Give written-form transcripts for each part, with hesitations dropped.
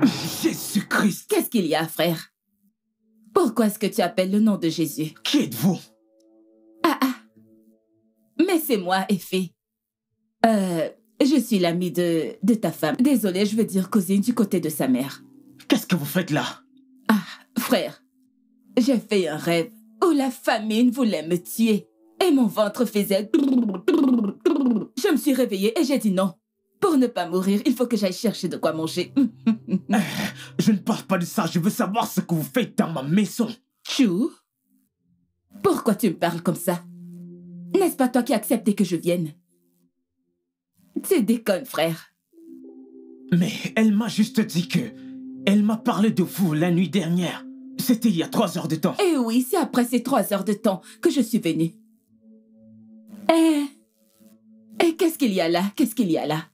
Jésus-Christ! Qu'est-ce qu'il y a, frère? Pourquoi est-ce que tu appelles le nom de Jésus? Qui êtes-vous? Mais c'est moi, Effie. Je suis l'amie de ta femme. Désolée, je veux dire cousine du côté de sa mère. Qu'est-ce que vous faites là? Frère, j'ai fait un rêve où la famine voulait me tuer et mon ventre faisait... Je me suis réveillée et j'ai dit non. Pour ne pas mourir, il faut que j'aille chercher de quoi manger. Je ne parle pas de ça, je veux savoir ce que vous faites dans ma maison. Chou? Pourquoi tu me parles comme ça? N'est-ce pas toi qui as accepté que je vienne? Tu déconnes, frère. Mais elle m'a juste dit que... Elle m'a parlé de vous la nuit dernière. C'était il y a 3 heures de temps. Eh oui, c'est après ces 3 heures de temps que je suis venue. Qu'est-ce qu'il y a là? Qu'est-ce qu'il y a là?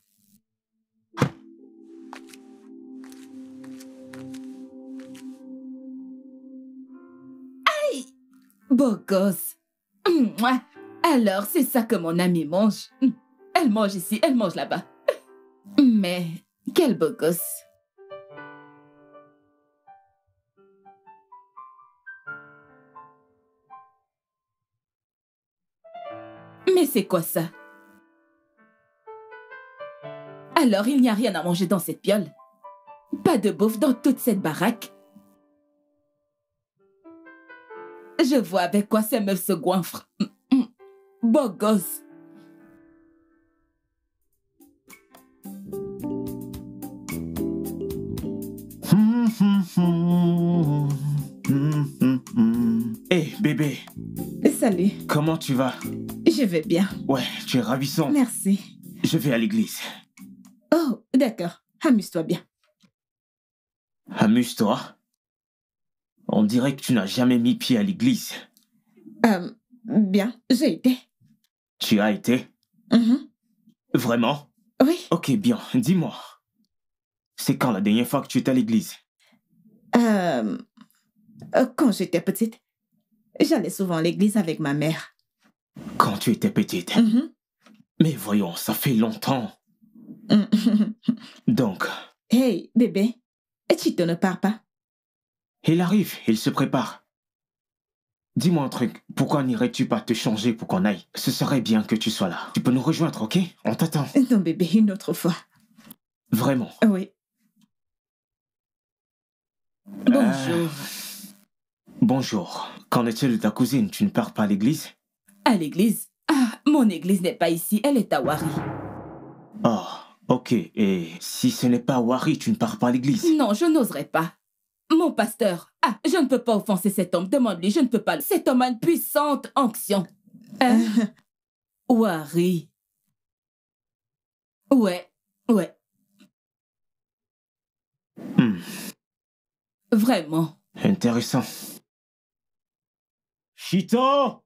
Aïe! Beau gosse. Mouah. Alors, c'est ça que mon amie mange. Elle mange ici, elle mange là-bas. Mais, quel beau gosse. Mais c'est quoi ça? Alors, il n'y a rien à manger dans cette piole? Pas de bouffe dans toute cette baraque? Je vois avec quoi ces meufs se goinfrent. Beau gosse. Hey, bébé. Salut. Comment tu vas? Je vais bien. Ouais, tu es ravissant. Merci. Je vais à l'église. Oh, d'accord. Amuse-toi bien. Amuse-toi. On dirait que tu n'as jamais mis pied à l'église. Bien, j'ai été. Tu as été? Vraiment? Oui. Ok, bien. Dis-moi. C'est quand la dernière fois que tu étais à l'église? Quand j'étais petite, j'allais souvent à l'église avec ma mère. Quand tu étais petite? Mais voyons, ça fait longtemps. Donc... Hey, bébé, Chito ne part pas. Il arrive, il se prépare. Dis-moi un truc, pourquoi n'irais-tu pas te changer pour qu'on aille? Ce serait bien que tu sois là. Tu peux nous rejoindre, ok? On t'attend. Non, bébé, une autre fois. Vraiment? Oui. Bonjour. Bonjour. Qu'en est-il de ta cousine? Tu ne pars pas à l'église? À l'église? Mon église n'est pas ici, elle est à Wari. Oh, ok. Et si ce n'est pas à Wari, tu ne pars pas à l'église? Non, je n'oserais pas. Mon pasteur, je ne peux pas offenser cet homme. Demande-lui, je ne peux pas. Cet homme a une puissante onction. Wari. Ouais. Vraiment. Intéressant. Chito!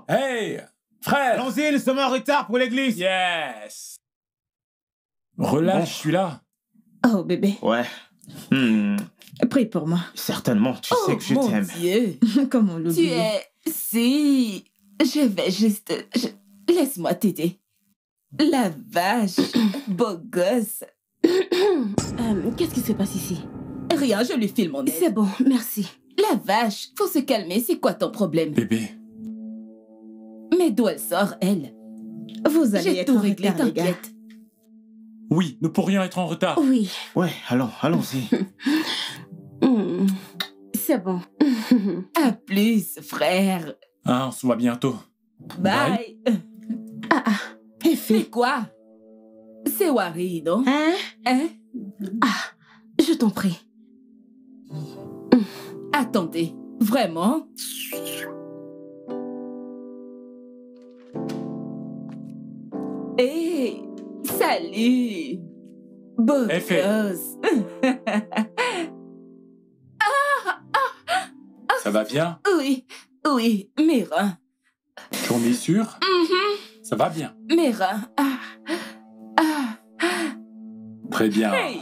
Hey, frère! Allons-y, nous sommes en retard pour l'église. Yes! Relâche, je suis là. Oh, bébé. Ouais. Prie pour moi. Certainement, tu sais que je mon t'aime. Dieu. Comment l'oublier? Tu es... Si... Je vais juste... Laisse-moi t'aider. La vache. Beau gosse. Qu'est-ce qui se passe ici? Rien, je lui file mon aide. C'est bon, merci. La vache. Faut se calmer, c'est quoi ton problème? Bébé. Mais d'où elle sort, elle? Vous allez J'ai être tout en réglé, retard, les gars. t'inquiète. Oui, nous pourrions être en retard. Oui. Ouais, allons-y. C'est bon. À plus, frère. On se voit bientôt. Bye. Effie. C'est quoi? C'est Wari, non? Hein? Je t'en prie. Attendez, vraiment? Hé, salut! Beau Effie. gosse. Ça va bien? Oui, mes reins. On est sûr? Ça va bien. Mes reins. Très bien. Hey.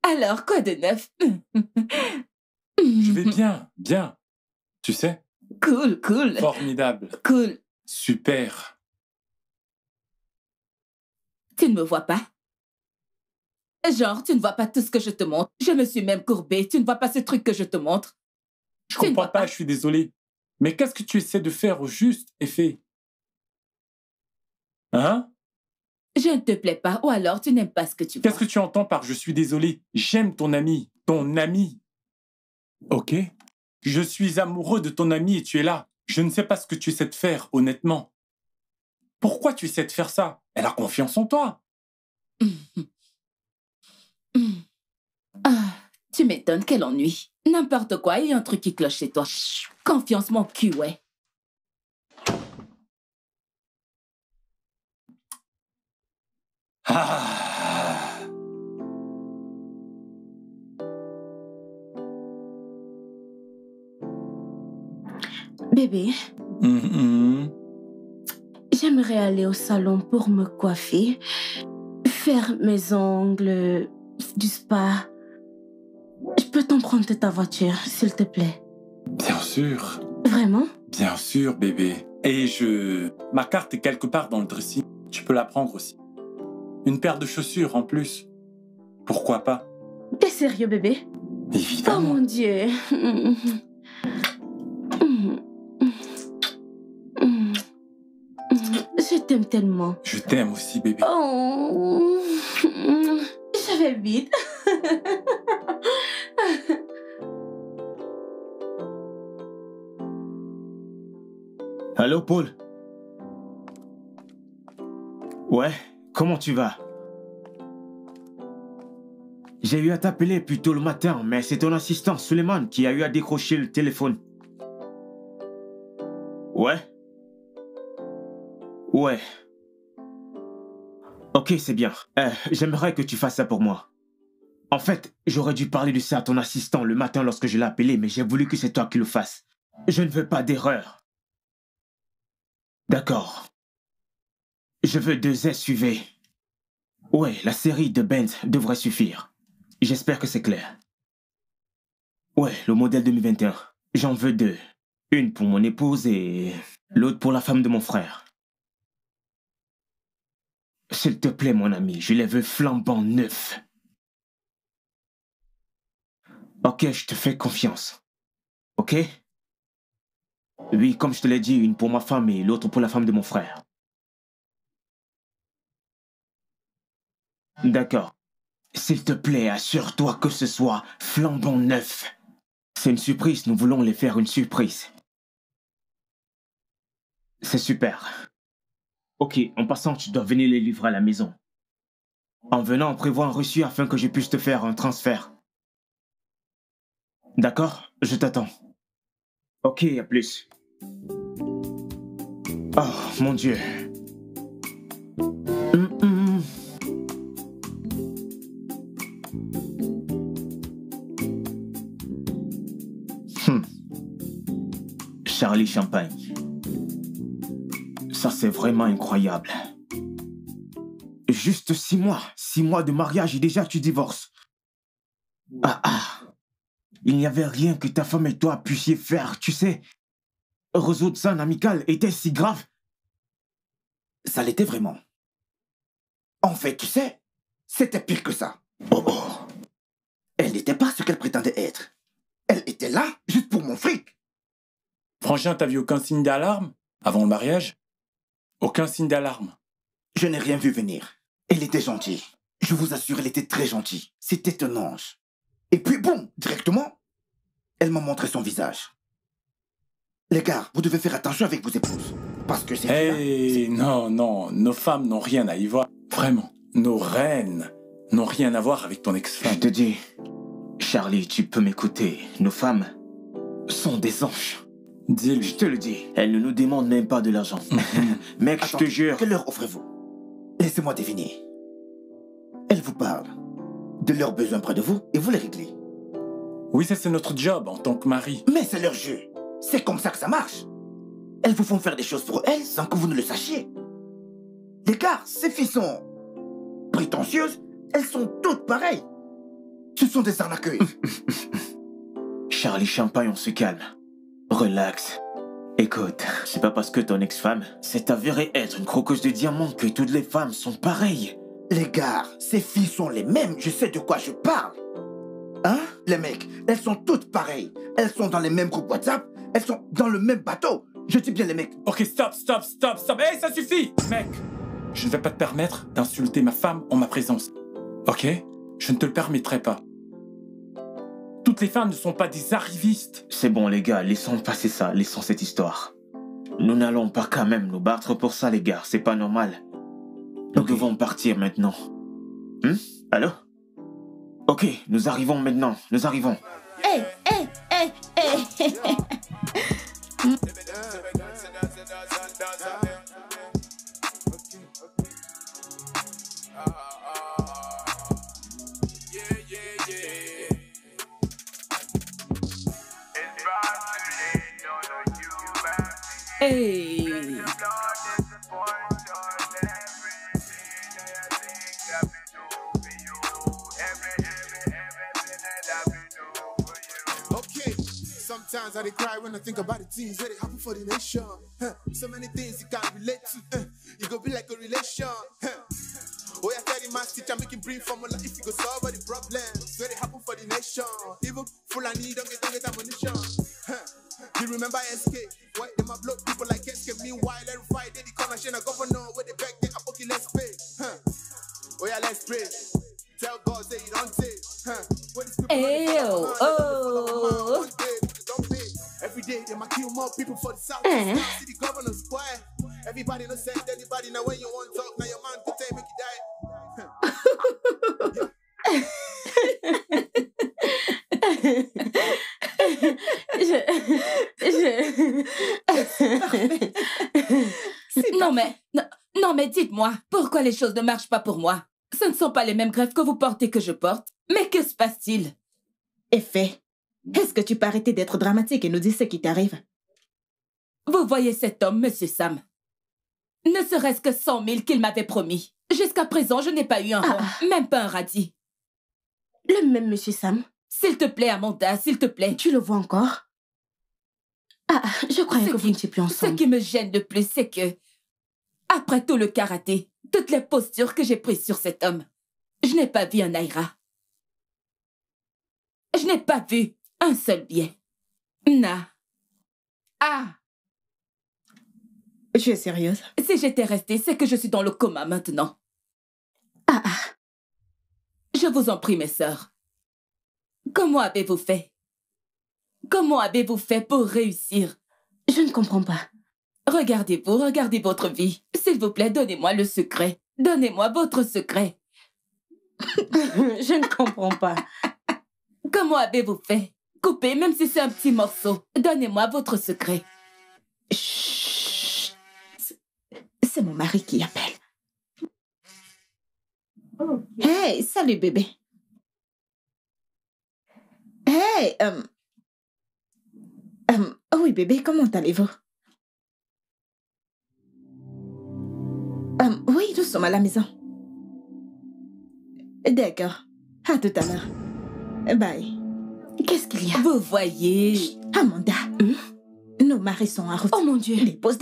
Alors, quoi de neuf? Je vais bien. Tu sais? Cool. Formidable. Cool. Super. Tu ne me vois pas? Genre, tu ne vois pas tout ce que je te montre. Je me suis même courbée. Tu ne vois pas ce truc que je te montre? Je Tu ne comprends vois pas, je suis désolé. Mais qu'est-ce que tu essaies de faire au juste, Effet? Hein? Je ne te plais pas ou alors tu n'aimes pas ce que tu vois. Qu'est-ce que tu entends par je suis désolé? J'aime ton ami. Ton ami. Ok? Je suis amoureux de ton ami et tu es là. Je ne sais pas ce que tu essaies de faire, honnêtement. Pourquoi tu essaies de faire ça? Elle a confiance en toi. Ah, tu m'étonnes, quel ennui. N'importe quoi, il y a un truc qui cloche chez toi. Confiance, mon cul, ouais. Ah. Bébé, Mhm. j'aimerais aller au salon pour me coiffer, faire mes ongles, du spa. Je peux t'emprunter ta voiture, s'il te plaît. Bien sûr. Vraiment? Bien sûr, bébé. Et ma carte est quelque part dans le dressing. Tu peux la prendre aussi. Une paire de chaussures en plus. Pourquoi pas? T'es sérieux, bébé? Oh Évidemment. mon Dieu. Je t'aime tellement. Je t'aime aussi, bébé. Oh. Je vais vite. Allô, Paul? Ouais, comment tu vas? J'ai eu à t'appeler plus tôt le matin, mais c'est ton assistant, Suleiman, qui a eu à décrocher le téléphone. Ouais? Ouais. Ok, c'est bien. J'aimerais que tu fasses ça pour moi. En fait, j'aurais dû parler de ça à ton assistant le matin lorsque je l'ai appelé, mais j'ai voulu que c'est toi qui le fasses. Je ne veux pas d'erreur. D'accord. Je veux 2 SUV. Ouais, la série de Benz devrait suffire. J'espère que c'est clair. Ouais, le modèle 2021. J'en veux 2. Une pour mon épouse et l'autre pour la femme de mon frère. S'il te plaît, mon ami, je les veux flambant neufs. Ok, je te fais confiance. Ok? Oui, comme je te l'ai dit, une pour ma femme et l'autre pour la femme de mon frère. D'accord. S'il te plaît, assure-toi que ce soit flambant neuf. C'est une surprise, nous voulons les faire une surprise. C'est super. Ok, en passant, tu dois venir les livrer à la maison. En venant, prévois un reçu afin que je puisse te faire un transfert. D'accord? Je t'attends. Ok, à plus. Oh, mon Dieu. Charlie Champagne. Ça, c'est vraiment incroyable. Juste 6 mois. 6 mois de mariage et déjà tu divorces. Ah. Il n'y avait rien que ta femme et toi puissiez faire, tu sais. Résoudre ça en amical était si grave. Ça l'était vraiment. En fait, tu sais, c'était pire que ça. Oh. Elle n'était pas ce qu'elle prétendait être. Elle était là juste pour mon fric. Frangin, t'as vu aucun signe d'alarme avant le mariage? Aucun signe d'alarme. Je n'ai rien vu venir. Elle était gentille. Je vous assure, elle était très gentille. C'était un ange. Et puis, boum, directement, elle m'a montré son visage. Les gars, vous devez faire attention avec vos épouses. Parce que c'est... Hey, non, nos femmes n'ont rien à y voir. Vraiment, nos reines n'ont rien à voir avec ton ex-femme. Je te dis, Charlie, tu peux m'écouter. Nos femmes sont des anges. Dis-lui. Je te le dis, elles ne nous demandent même pas de l'argent. Mec, je te jure. Que leur offrez-vous? Laissez-moi deviner. Elle vous parle de leurs besoins près de vous et vous les réglez. Oui, ça c'est notre job en tant que mari. Mais c'est leur jeu. C'est comme ça que ça marche. Elles vous font faire des choses pour elles sans que vous ne le sachiez. Les gars, ces filles sont prétentieuses. Elles sont toutes pareilles. Ce sont des arnaqueuses. Charlie Champagne, on se calme. Relax. Écoute, c'est pas parce que ton ex-femme s'est avérée être une croqueuse de diamants que toutes les femmes sont pareilles. Les gars, ces filles sont les mêmes, je sais de quoi je parle. Hein? Les mecs, elles sont toutes pareilles. Elles sont dans les mêmes groupes WhatsApp, elles sont dans le même bateau. Je dis bien les mecs. Ok, stop. Hey, ça suffit, mec. Je ne vais pas te permettre d'insulter ma femme en ma présence. Ok? Je ne te le permettrai pas. Toutes les femmes ne sont pas des arrivistes. C'est bon, les gars, laissons passer ça, laissons cette histoire. Nous n'allons pas quand même nous battre pour ça, les gars, c'est pas normal. Nous devons partir maintenant. Allô? Ok, nous arrivons maintenant, nous arrivons. Hey. Hey. Sometimes I cry when I think about the things that happen for the nation. So many things you can't relate to. You go be like a relation. Oh, yeah, tell the math teacher make him bring formula if you go solve all the problems where they happen for the nation. Even Fulani don't get ammunition. You remember SK? Why them a blood people like SK? Meanwhile, every Friday the corner shine a governor where they beg they apoki let's pay. Oh yeah, let's pray. Tell God say you don't take. Every day they might kill more people for the South. See the governor's quiet. Everybody no send anybody now when you want to talk. Now your man could take make you die. Non mais dites-moi, pourquoi les choses ne marchent pas pour moi? Ce ne sont pas les mêmes grèves que vous portez que je porte. Mais que se passe-t-il? Effet, est-ce que tu peux arrêter d'être dramatique et nous dire ce qui t'arrive? Vous voyez cet homme, Monsieur Sam? Ne serait-ce que 100 000 qu'il m'avait promis. Jusqu'à présent, je n'ai pas eu un rond, même pas un radis. Le même Monsieur Sam? S'il te plaît, Amanda, s'il te plaît. Tu le vois encore? Je croyais que vous n'étiez plus ensemble. Ce qui me gêne le plus, c'est que, après tout le karaté, toutes les postures que j'ai prises sur cet homme, je n'ai pas vu un Naira. Je n'ai pas vu un seul bien. Tu es sérieuse? Si j'étais restée, c'est que je suis dans le coma maintenant. Je vous en prie, mes sœurs. Comment avez-vous fait? Comment avez-vous fait pour réussir? Je ne comprends pas. Regardez-vous, regardez votre vie. S'il vous plaît, donnez-moi le secret. Donnez-moi votre secret. Je ne comprends pas. Comment avez-vous fait? Coupez, même si c'est un petit morceau. Donnez-moi votre secret. Chut. C'est mon mari qui appelle. Hey, salut bébé. Hey, oui bébé, comment allez-vous? Oui, nous sommes à la maison. D'accord. À tout à l'heure. Bye. Qu'est-ce qu'il y a? Vous voyez... Chut, Amanda, nos maris sont en route. Oh mon Dieu. Dépose.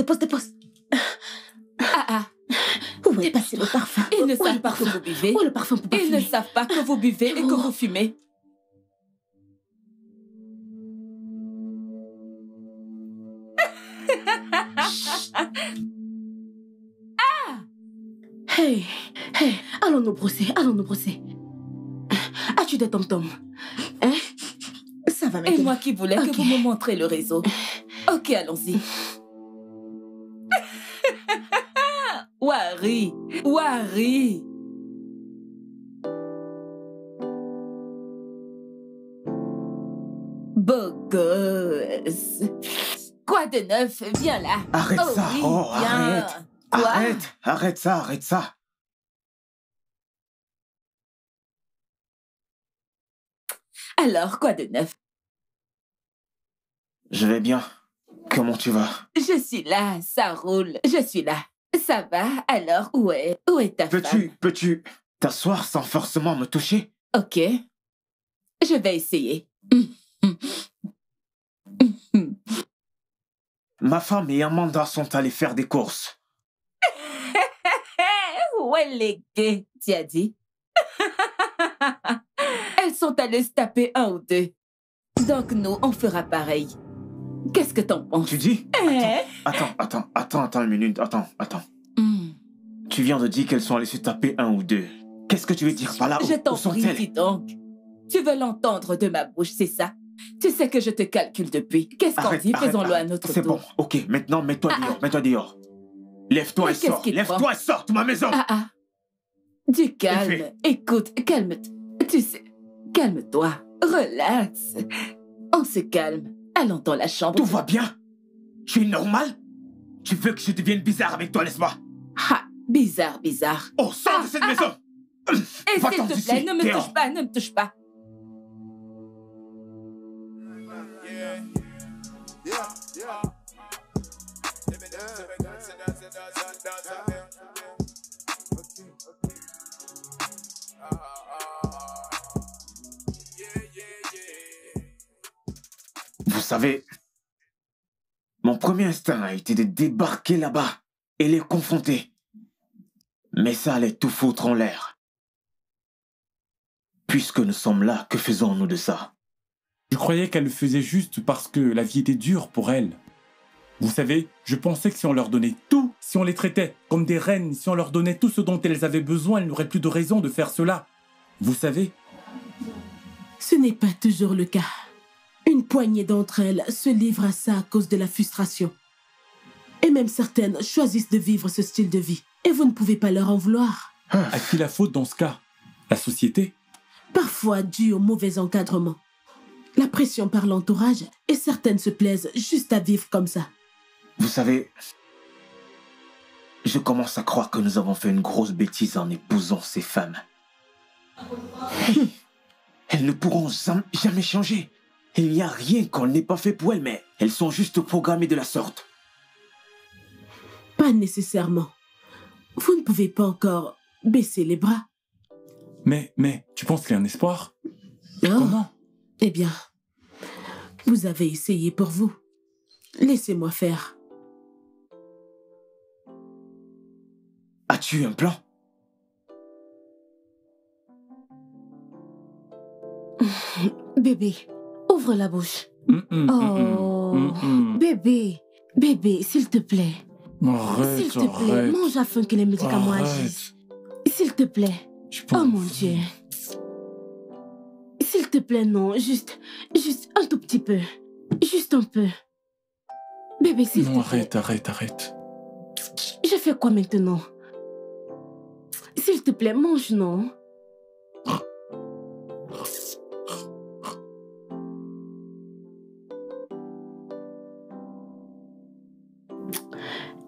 Où est passé le parfum? Ils ne savent pas que vous buvez. Où est le parfum pour parfumer? Ils ne savent pas que vous buvez et que vous fumez. Hey, allons nous brosser. As-tu des tom-toms? Ça va Et maintenant. moi qui voulais que vous me montrez le réseau. Ok, allons-y. Wari. Beau gosse. Quoi de neuf? Viens là. Arrête ça, oui, oh, viens. arrête. Quoi? Arrête ça. Alors, quoi de neuf? Je vais bien. Comment tu vas? Je suis là, ça roule. Je suis là. Ça va? Alors, où est ta femme? Peux-tu t'asseoir sans forcément me toucher? Ok. Je vais essayer. Ma femme et Amanda sont allées faire des courses. ouais, les gays, tu as dit. Elles sont allées se taper un ou deux. Donc nous, on fera pareil. Qu'est-ce que t'en penses? Tu dis? Eh? Attends une minute, attends. Hmm. Tu viens de dire qu'elles sont allées se taper un ou deux. Qu'est-ce que tu veux dire par là? Je t'en Où prie, sont-elles? dis donc. Tu veux l'entendre de ma bouche, c'est ça? Tu sais que je te calcule depuis. Qu'est-ce qu'on dit? Faisons-le à notre C'est tour. bon, ok, maintenant mets-toi dehors, mets-toi dehors. Lève-toi Mais et qu'est-ce sors, qui te lève-toi et sors de ma maison. Du calme. Effet. Écoute, calme-toi. Tu sais, calme-toi. Relax. On se calme. Allons dans la chambre. Tout va bien? Tu es normal? Tu veux que je devienne bizarre avec toi, n'est-ce pas? Ha, bizarre. Oh, sors de cette maison! Et Va-t'en s'il te d'ici, plaît, ne me dehors. touche pas, ne me touche pas. Vous savez, mon premier instinct a été de débarquer là-bas et les confronter. Mais ça allait tout foutre en l'air. Puisque nous sommes là, que faisons-nous de ça? Je croyais qu'elle le faisait juste parce que la vie était dure pour elle. Vous savez, je pensais que si on leur donnait tout, si on les traitait comme des reines, si on leur donnait tout ce dont elles avaient besoin, elles n'auraient plus de raison de faire cela. Vous savez? Ce n'est pas toujours le cas. Une poignée d'entre elles se livrent à ça à cause de la frustration. Et même certaines choisissent de vivre ce style de vie. Et vous ne pouvez pas leur en vouloir. À qui la faute dans ce cas? La société? Parfois dû au mauvais encadrement. La pression par l'entourage, et certaines se plaisent juste à vivre comme ça. Vous savez, je commence à croire que nous avons fait une grosse bêtise en épousant ces femmes. Elles ne pourront jamais changer. Il n'y a rien qu'on n'ait pas fait pour elles, mais elles sont juste programmées de la sorte. Pas nécessairement. Vous ne pouvez pas encore baisser les bras. Mais, tu penses qu'il y a un espoir? Oh. Comment? Eh bien, vous avez essayé pour vous. Laissez-moi faire. As-tu un plan? Bébé, ouvre la bouche. Bébé, s'il te plaît. Arrête, S'il te plaît, arrête. mange afin que les médicaments agissent. S'il te plaît. Oh mon Dieu. S'il te plaît, non, juste un tout petit peu. Juste un peu. Bébé, s'il te plaît. Arrête. Je fais quoi maintenant? S'il te plaît, mange, non?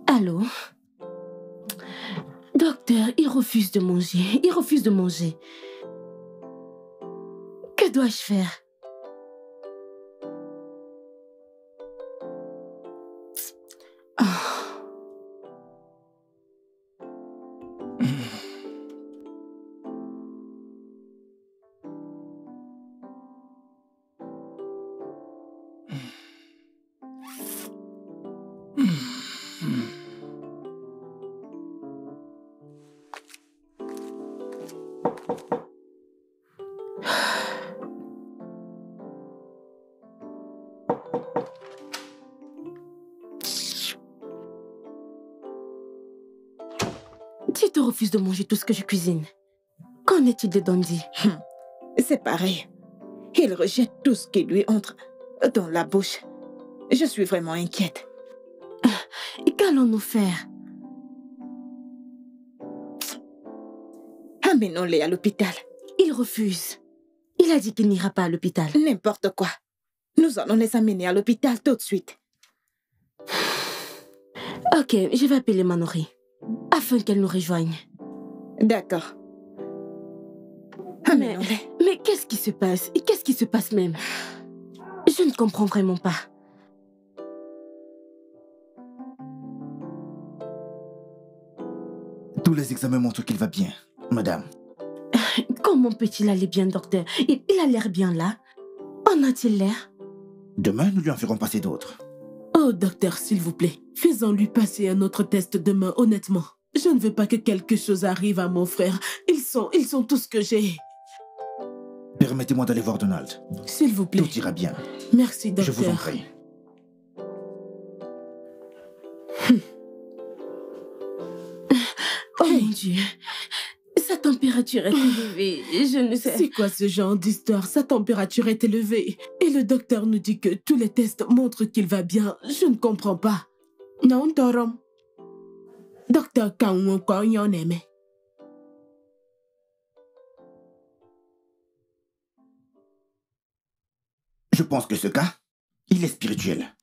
Allô? Docteur, il refuse de manger. Que dois-je faire? Tu te refuses de manger tout ce que je cuisine. Qu'en est-il de Dandy? C'est pareil. Il rejette tout ce qui lui entre dans la bouche. Je suis vraiment inquiète. Qu'allons-nous faire? Amenons-les à l'hôpital. Il refuse. Il a dit qu'il n'ira pas à l'hôpital. N'importe quoi. Nous allons les amener à l'hôpital tout de suite. Ok, je vais appeler Manori afin qu'elle nous rejoigne. D'accord. Amenons-les. Mais qu'est-ce qui se passe? Qu'est-ce qui se passe même? Je ne comprends vraiment pas. Tous les examens montrent qu'il va bien, madame. Comment peut-il aller bien, docteur? Il a l'air bien là. En a-t-il l'air? Demain, nous lui en ferons passer d'autres. Oh, docteur, s'il vous plaît, faisons-lui passer un autre test demain, honnêtement. Je ne veux pas que quelque chose arrive à mon frère. Ils sont tout ce que j'ai. Permettez-moi d'aller voir Donald. S'il vous plaît. Tout ira bien. Merci, Je docteur. vous en prie. Oh mon Dieu. Sa température est élevée. Je ne sais... C'est quoi ce genre d'histoire? Sa température est élevée. Et le docteur nous dit que tous les tests montrent qu'il va bien. Je ne comprends pas. Non, Torom. Docteur Kaungo Yoneme. Je pense que ce cas, il est spirituel.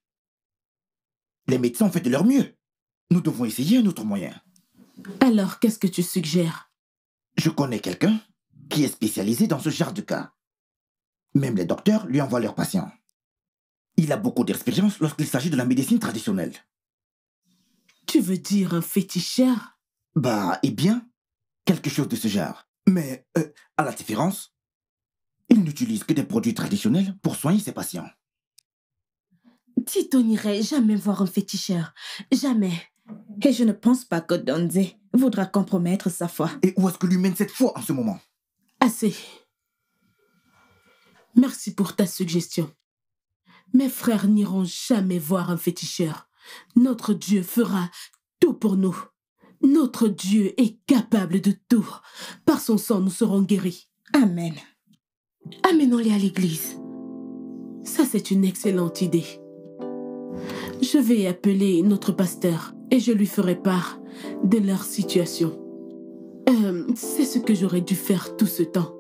Les médecins ont fait de leur mieux. Nous devons essayer un autre moyen. Alors, qu'est-ce que tu suggères? Je connais quelqu'un qui est spécialisé dans ce genre de cas. Même les docteurs lui envoient leurs patients. Il a beaucoup d'expérience lorsqu'il s'agit de la médecine traditionnelle. Tu veux dire un féticheur? Eh bien, quelque chose de ce genre. Mais, à la différence, il n'utilise que des produits traditionnels pour soigner ses patients. Tito n'irait jamais voir un féticheur. Jamais. Et je ne pense pas que Donze voudra compromettre sa foi. Et où est-ce que lui mène cette foi en ce moment? Assez. Merci pour ta suggestion. Mes frères n'iront jamais voir un féticheur. Notre Dieu fera tout pour nous. Notre Dieu est capable de tout. Par son sang, nous serons guéris. Amen. Amenons-les à l'église. Ça, c'est une excellente idée. Je vais appeler notre pasteur et je lui ferai part de leur situation. C'est ce que j'aurais dû faire tout ce temps.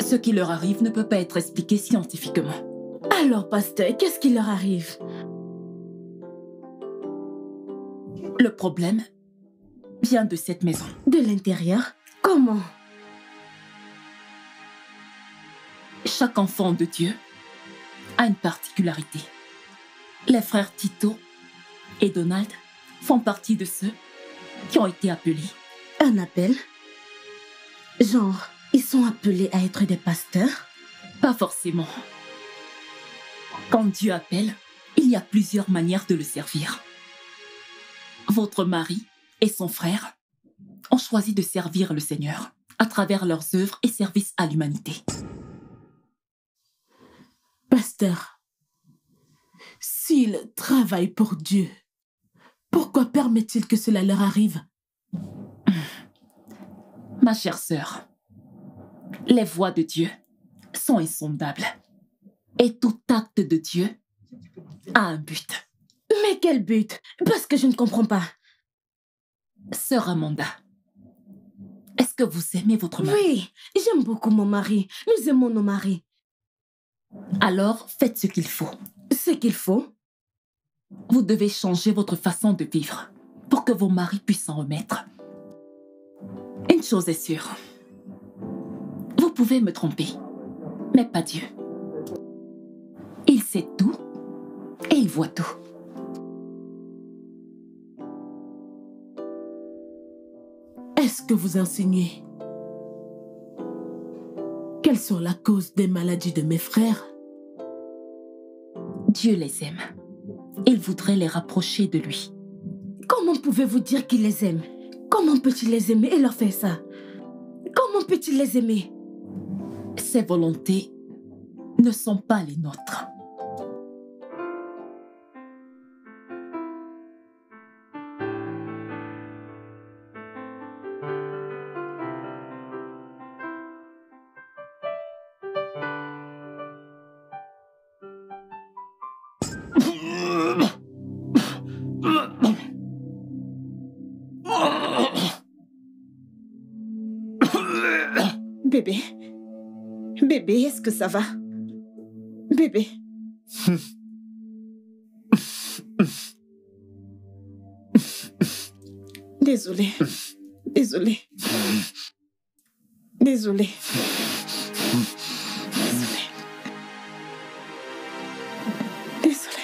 Ce qui leur arrive ne peut pas être expliqué scientifiquement. Alors, pasteur, qu'est-ce qui leur arrive? Le problème vient de cette maison. De l'intérieur? Comment? Chaque enfant de Dieu a une particularité. Les frères Tito et Donald font partie de ceux qui ont été appelés. Un appel? Genre, ils sont appelés à être des pasteurs? Pas forcément. Quand Dieu appelle, il y a plusieurs manières de le servir. Votre mari et son frère ont choisi de servir le Seigneur à travers leurs œuvres et services à l'humanité. Pasteur, s'ils travaillent pour Dieu, pourquoi permet-il que cela leur arrive? Ma chère sœur, les voies de Dieu sont insondables. Et tout acte de Dieu a un but. Mais quel but? Parce que je ne comprends pas. Sœur Amanda, est-ce que vous aimez votre mari? Oui, j'aime beaucoup mon mari. Nous aimons nos maris. Alors, faites ce qu'il faut. Ce qu'il faut? Vous devez changer votre façon de vivre pour que vos maris puissent s'en remettre. Une chose est sûre. Vous pouvez me tromper, mais pas Dieu. Il sait tout et il voit tout. Est-ce que vous insinuez quelles sont la cause des maladies de mes frères? Dieu les aime. Il voudrait les rapprocher de lui. Comment pouvez-vous dire qu'il les aime? Comment peut-il les aimer et leur faire ça? Comment peut-il les aimer? Ses volontés ne sont pas les nôtres. Bébé. Bébé, est-ce que ça va? Bébé. Désolée. Désolée. Désolée. Désolée.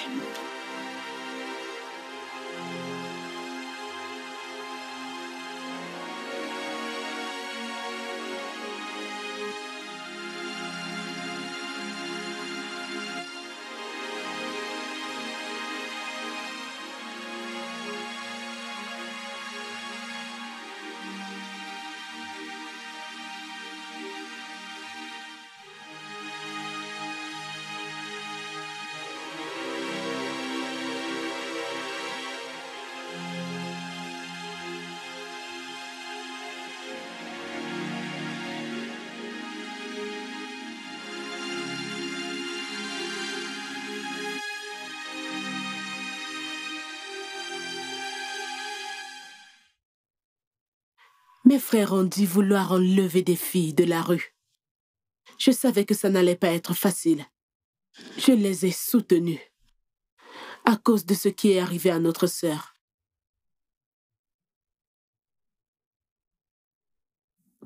Mes frères ont dit vouloir enlever des filles de la rue. Je savais que ça n'allait pas être facile. Je les ai soutenus à cause de ce qui est arrivé à notre sœur.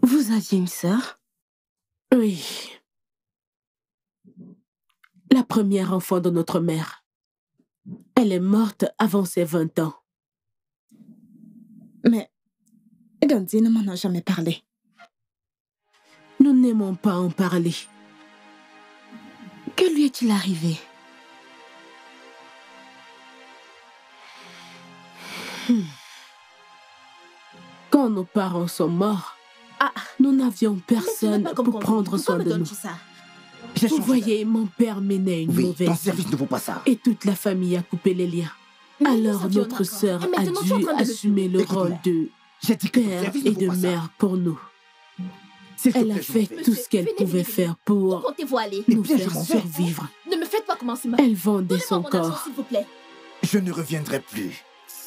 Vous aviez une sœur? Oui. La première enfant de notre mère. Elle est morte avant ses 20 ans. Mais Dandy ne m'en a jamais parlé. Nous n'aimons pas en parler. Que lui est-il arrivé? Quand nos parents sont morts, nous n'avions personne pour prendre soin de nous. Vous voyez, mon père menait une mauvaise ton vie. service ne vaut pas ça. Et toute la famille a coupé les liens. Alors notre sœur a dû assumer le rôle de J'ai dit que ton père service ne et vaut de pas ça. mère pour nous. S'il te Elle a plaît, je fait m'en vais. tout ce qu'elle pouvait faire pour Comptez-vous aller. nous bien, je faire m'en vais. survivre. Ne me faites pas commencer ma... Elle vendait son Donnez-moi mon argent, corps. s'il vous plaît. Je ne reviendrai plus.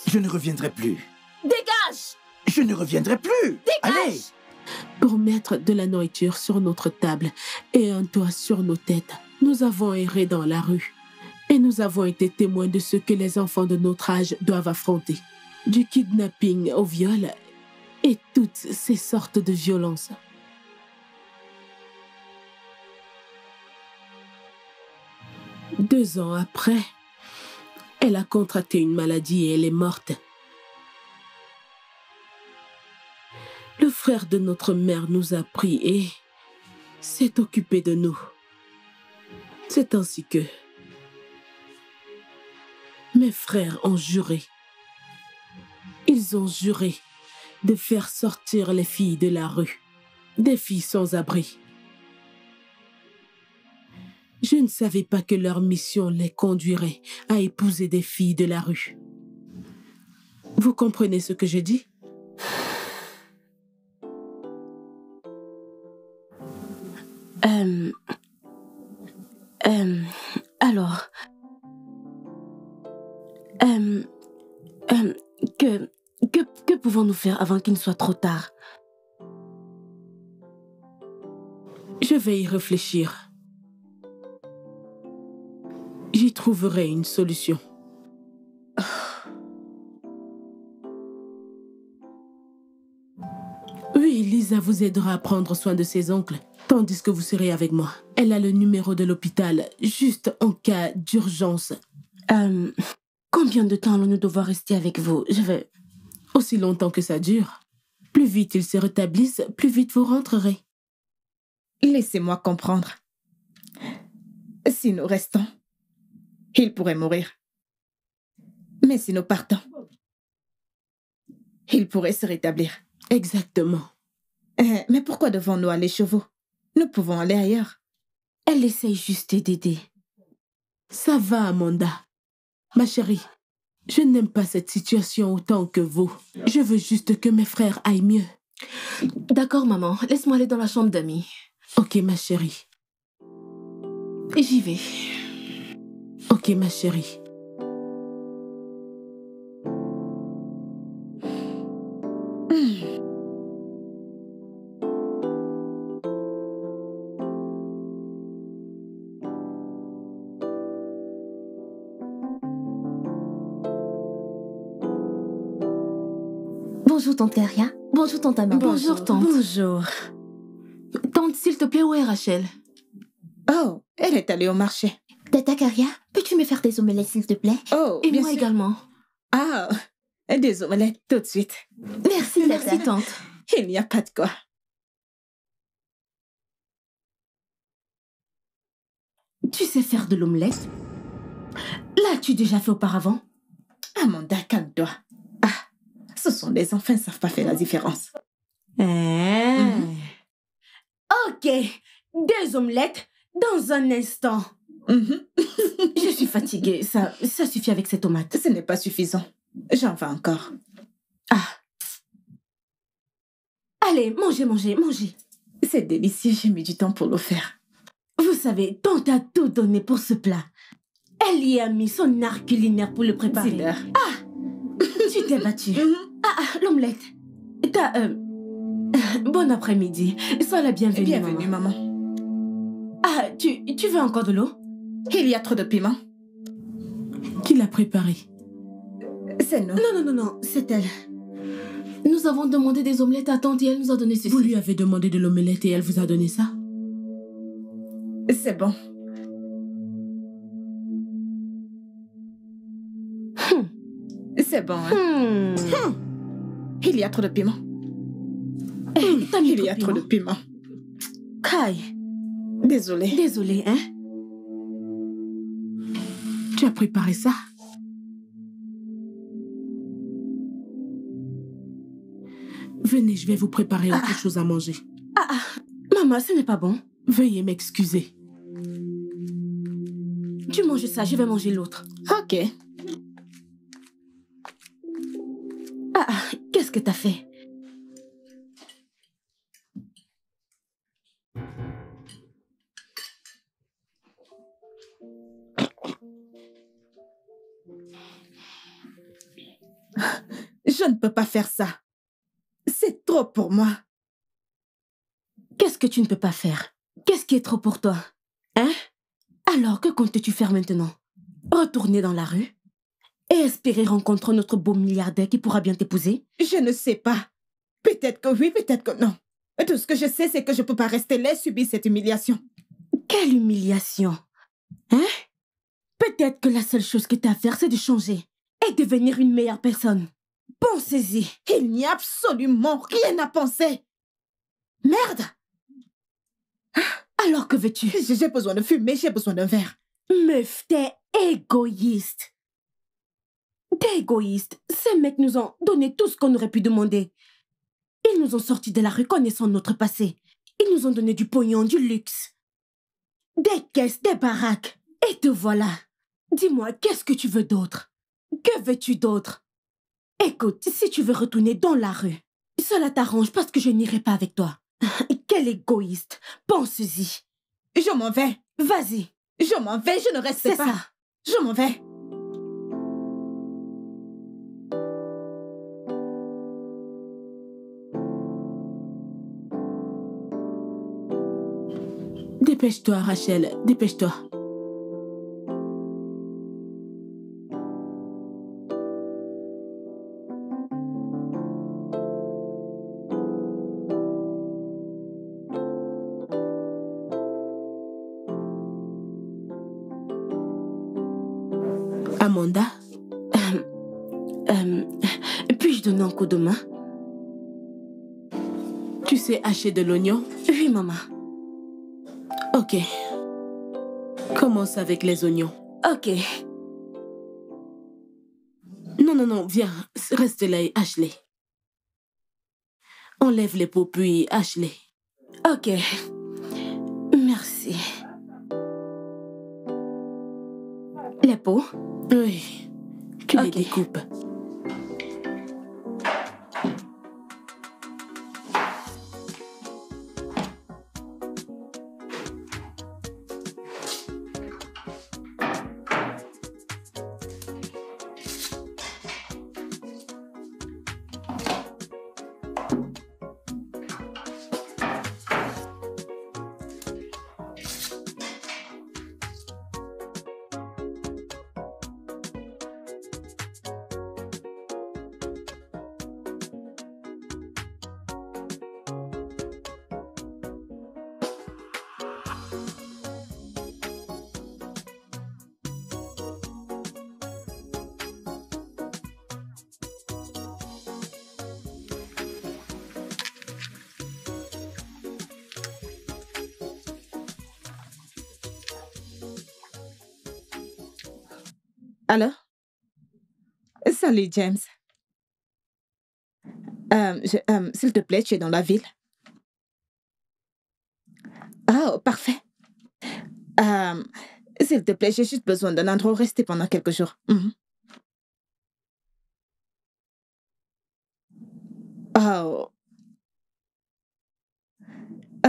Je ne reviendrai plus. Dégage! Je ne reviendrai plus. Allez. Pour mettre de la nourriture sur notre table et un toit sur nos têtes, nous avons erré dans la rue. Et nous avons été témoins de ce que les enfants de notre âge doivent affronter. Du kidnapping au viol et toutes ces sortes de violences. Deux ans après, elle a contracté une maladie et elle est morte. Le frère de notre mère nous a pris et s'est occupé de nous. C'est ainsi que mes frères ont juré. Ils ont juré de faire sortir les filles de la rue, des filles sans abri. Je ne savais pas que leur mission les conduirait à épouser des filles de la rue. Vous comprenez ce que je dis? Alors, que pouvons-nous faire avant qu'il ne soit trop tard? Je vais y réfléchir. J'y trouverai une solution. Oui, Lisa vous aidera à prendre soin de ses oncles, tandis que vous serez avec moi. Elle a le numéro de l'hôpital, juste en cas d'urgence. Combien de temps allons-nous devoir rester avec vous? Je vais... Aussi longtemps que ça dure. Plus vite ils se rétablissent, plus vite vous rentrerez. Laissez-moi comprendre. Si nous restons, il pourrait mourir. Mais si nous partons, il pourrait se rétablir. Exactement. Mais pourquoi devons-nous aller chez vous? Nous pouvons aller ailleurs. Elle essaye juste d'aider. Ça va, Amanda. Ma chérie, je n'aime pas cette situation autant que vous. Je veux juste que mes frères aillent mieux. D'accord, maman. Laisse-moi aller dans la chambre d'amis. Ok, ma chérie. Et j'y vais. Ok, ma chérie. Bonjour, tante Caria. Bonjour, tante Amanda. Bonjour, tante. Bonjour. Tante, s'il te plaît, où est Rachel? Oh, elle est allée au marché. Tata Caria, peux-tu me faire des omelettes, s'il te plaît? Oh, Et bien moi sûr. également. Ah, des omelettes tout de suite. Merci, merci, tante. Il n'y a pas de quoi. Tu sais faire de l'omelette? L'as-tu déjà fait auparavant? Amanda, calme-toi. Ah, ce sont des enfants, ils ne savent pas faire la différence. Ok, 2 omelettes dans un instant. Je suis fatiguée, ça suffit avec ces tomates. Ce n'est pas suffisant. J'en veux encore. Allez, mangez. C'est délicieux, j'ai mis du temps pour le faire. Vous savez, tante a tout donné pour ce plat. Elle y a mis son art culinaire pour le préparer. Dis-leur. Tu t'es battue. L'omelette. Bon après-midi. Sois la bienvenue, Bienvenue, maman. maman. Ah, tu veux encore de l'eau? Il y a trop de piment. Qui l'a préparé? C'est nous. Non, c'est elle. Nous avons demandé des omelettes à tante et elle nous a donné ceci. Vous lui avez demandé de l'omelette et elle vous a donné ça? C'est bon. C'est bon, hein? Il y a trop de piment. Il y a trop de piment. Kai, Désolée. désolée, hein? Tu as préparé ça? Venez, je vais vous préparer autre chose à manger. Maman, ce n'est pas bon. Veuillez m'excuser. Tu manges ça, je vais manger l'autre. Ok. Qu'est-ce que t'as fait? Je ne peux pas faire ça. C'est trop pour moi. Qu'est-ce que tu ne peux pas faire? Qu'est-ce qui est trop pour toi? Hein? Alors, que comptes-tu faire maintenant? Retourner dans la rue? Et espérer rencontrer notre beau milliardaire qui pourra bien t'épouser? Je ne sais pas. Peut-être que oui, peut-être que non. Tout ce que je sais, c'est que je ne peux pas rester là et subir cette humiliation. Quelle humiliation! Hein? Peut-être que la seule chose que tu as à faire, c'est de changer et devenir une meilleure personne. Pensez-y. Il n'y a absolument rien à penser. Merde! Alors que veux-tu? J'ai besoin de fumer, j'ai besoin d'un verre. Meuf, t'es égoïste. T'es égoïste. Ces mecs nous ont donné tout ce qu'on aurait pu demander. Ils nous ont sortis de la rue connaissant notre passé. Ils nous ont donné du pognon, du luxe. Des caisses, des baraques. Et te voilà. Dis-moi, qu'est-ce que tu veux d'autre? Que veux-tu d'autre? Écoute, si tu veux retourner dans la rue, cela t'arrange parce que je n'irai pas avec toi. Quel égoïste. Pense-y. Je m'en vais. Vas-y. Je m'en vais, je ne reste C'est pas. ça. Je m'en vais. Dépêche-toi, Rachel, dépêche-toi. Amanda, Puis-je donner un coup de main? tu sais hacher de l'oignon? Oui, maman. Ok. Commence avec les oignons. Ok. Non, viens, reste là et hache-les. Enlève les peaux puis hache-les. Ok. Merci. Les peaux? Oui, tu les Ok. découpes. Alors? Salut, James. S'il te plaît, tu es dans la ville? Oh, parfait. S'il te plaît, j'ai juste besoin d'un endroit où rester pendant quelques jours. Mhm. Oh.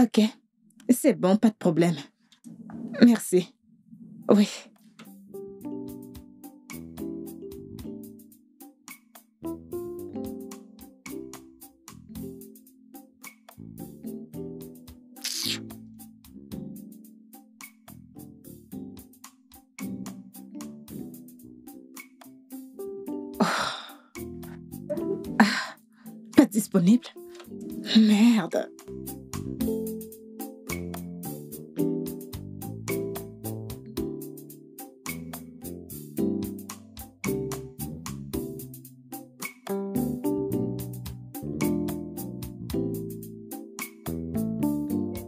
Ok. C'est bon, pas de problème. Merci. Oui. disponible. Merde.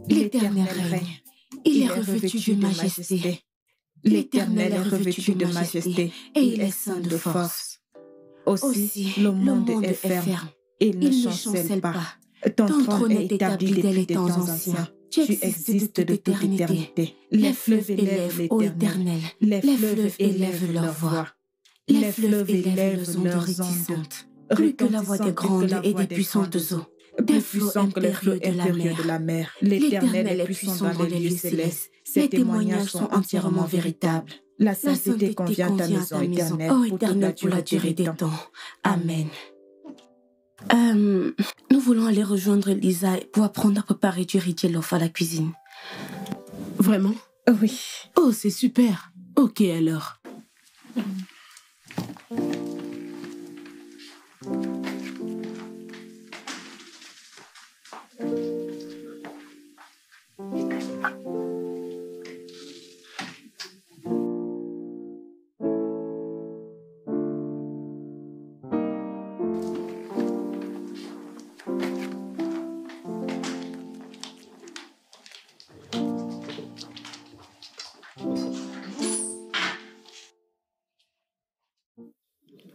L'Éternel règne. Il est revêtu de majesté. L'Éternel est revêtu de majesté et il est saint de force. Aussi, le monde est ferme. Il ne chancelle pas. Ton trône est établi depuis des temps anciens. Tu existes de toute éternité. Les fleuves élèvent, ô Éternel. Les fleuves élèvent leur voix. Les fleuves élèvent leurs ondes réticentes. Plus que la voix des grandes et des puissantes eaux. Des flots impérieux de la mer. L'Éternel est puissant dans les lieux célestes. Ses témoignages sont entièrement véritables. La sainteté convient à ta maison éternelle, ô Éternel, pour la durée des temps. Amen. Nous voulons aller rejoindre Lisa pour apprendre à préparer du riz jollof à la cuisine. Vraiment? Oui. Oh, c'est super. Ok, alors.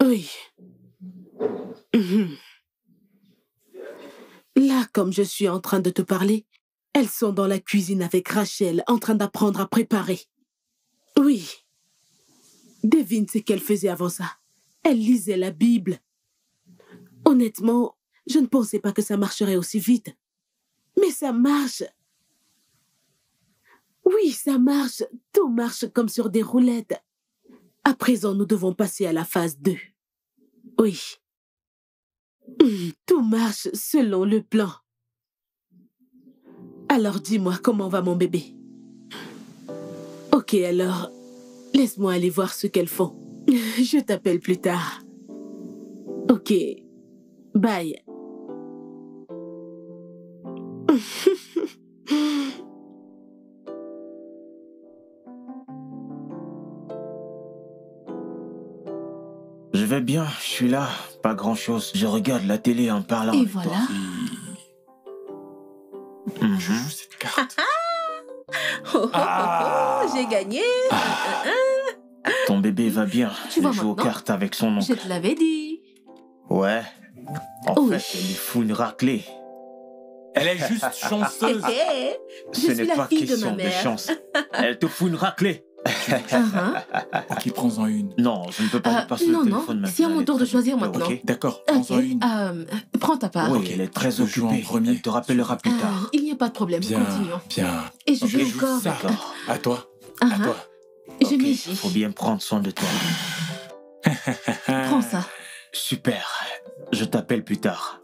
Oui. Là, comme je suis en train de te parler, elles sont dans la cuisine avec Rachel, en train d'apprendre à préparer. Oui. Devine ce qu'elle faisait avant ça. Elle lisait la Bible. Honnêtement, je ne pensais pas que ça marcherait aussi vite. Mais ça marche. Oui, ça marche. Tout marche comme sur des roulettes. À présent, nous devons passer à la phase 2. Oui. Tout marche selon le plan. Alors dis-moi, comment va mon bébé? Ok, alors, laisse-moi aller voir ce qu'elles font. Je t'appelle plus tard. Ok, bye. Je vais bien, je suis là, pas grand-chose. Je regarde la télé en parlant. Et avec voilà. toi. Je joue cette carte. J'ai gagné. Ton bébé va bien. Tu Il vois joue aux maintenant? cartes avec son oncle. Je te l'avais dit. Ouais. En Oui. fait, elle lui fout une raclée. Elle est juste chanceuse. Je Ce suis n'est la pas fille de question ma de mère. chance. Elle te fout une raclée. Ok, prends-en une. Non, je ne peux pas lui passer non, le non, téléphone maintenant. c'est à mon Elle est tour de très choisir occupée, maintenant. ok? D'accord, Ok, prends-en une. prends ta part. Oui, elle est très je joue en occupée. premier. Elle te rappellera plus tard. Il n'y a pas de problème, Bien, continuons. bien. Et je Ok, joue joue encore. ça. D'accord. À toi, Ah, à toi. Je Ok, m'agis. faut bien prendre soin de toi. Prends ça. Super. Je t'appelle plus tard.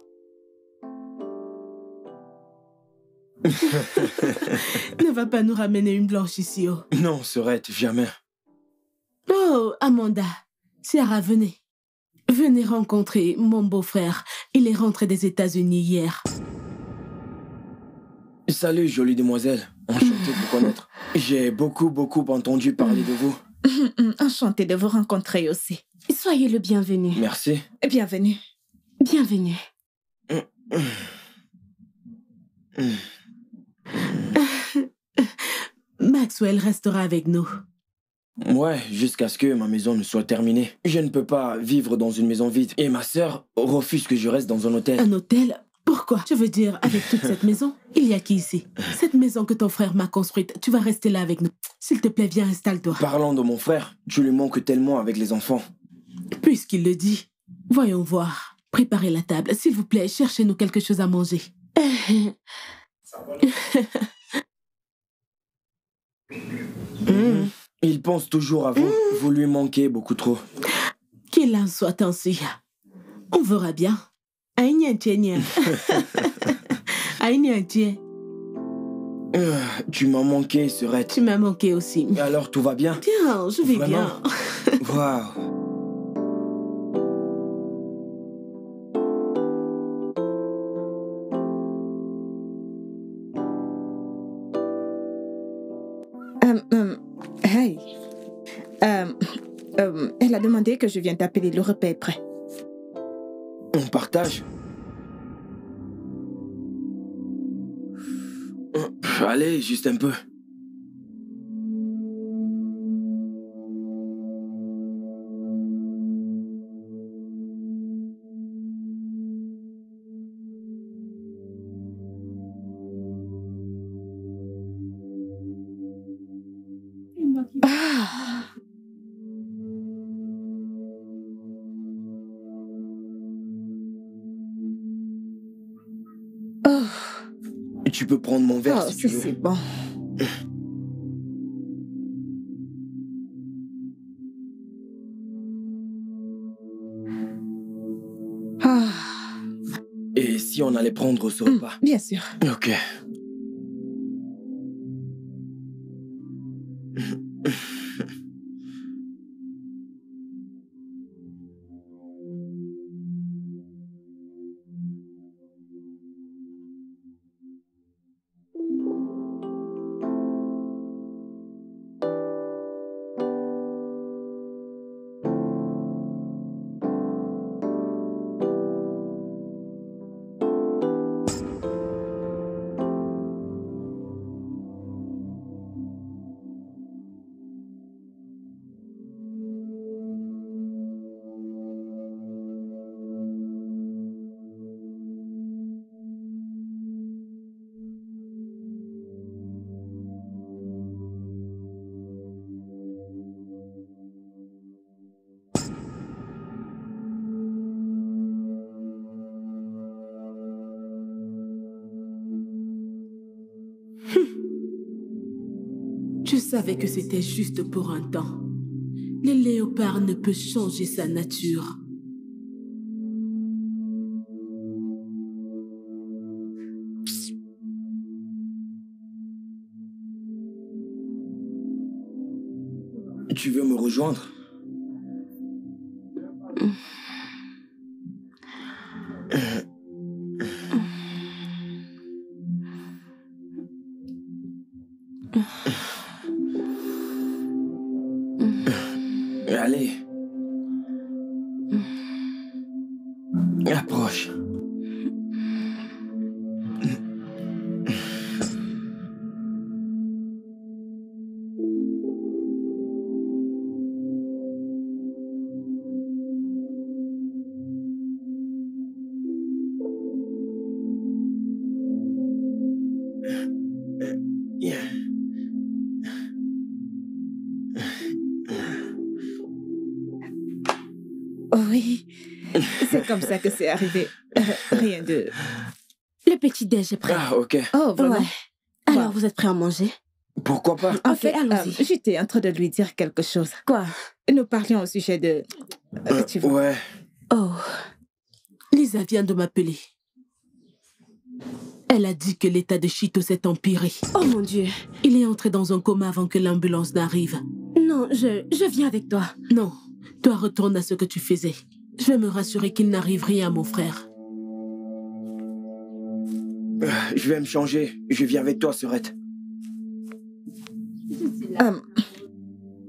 Ne va pas nous ramener une blanche ici, oh. Non, Sorette, jamais. Oh, Amanda. Sarah, venez. Venez rencontrer mon beau-frère. Il est rentré des États-Unis hier. Salut, jolie demoiselle. Enchanté de vous connaître. J'ai beaucoup entendu parler de vous. Enchantée de vous rencontrer aussi. Soyez le bienvenu. Merci. Bienvenue. Bienvenue. Maxwell restera avec nous. Ouais, jusqu'à ce que ma maison ne soit terminée. Je ne peux pas vivre dans une maison vide. Et ma sœur refuse que je reste dans un hôtel. Un hôtel? Pourquoi? Je veux dire, avec toute cette maison, il y a qui ici? Cette maison que ton frère m'a construite, tu vas rester là avec nous. S'il te plaît, viens, installe-toi. Parlant de mon frère, tu lui manques tellement avec les enfants. Puisqu'il le dit, voyons voir. Préparez la table. S'il vous plaît, cherchez-nous quelque chose à manger. Il pense toujours à vous. Vous lui manquez beaucoup trop. Qu'il en soit ainsi. On verra bien. Aïe-nia-tia-nia. Aïe-nia-tia. Tu m'as manqué, Sorette. Tu m'as manqué aussi. Alors, tout va bien? Bien, je vais Vraiment? bien. Waouh. Hey. Elle a demandé que je vienne t'appeler, le repas est prêt. On partage. Allez, juste un peu. Tu peux prendre mon verre si tu veux. C'est bon. Et si on allait prendre ce repas? Bien sûr. Ok. Je savais que c'était juste pour un temps. Le léopard ne peut changer sa nature. Tu veux me rejoindre? Allez. Approche. Oui, c'est comme ça que c'est arrivé. Rien de... Le petit-déj est prêt. Ah, ok. Oh, vraiment? Ouais. Alors, vous êtes prêts à manger? Pourquoi pas? En Ok, fait, allons-y. j'étais en train de lui dire quelque chose. Quoi? Nous parlions au sujet de... tu vois. Ouais. Oh. Lisa vient de m'appeler. Elle a dit que l'état de Chito s'est empiré. Oh mon Dieu. Il est entré dans un coma avant que l'ambulance n'arrive. Non, je viens avec toi. Non, toi retourne à ce que tu faisais. Je vais me rassurer qu'il n'arrive rien à mon frère. Je vais me changer. Je viens avec toi, Serette.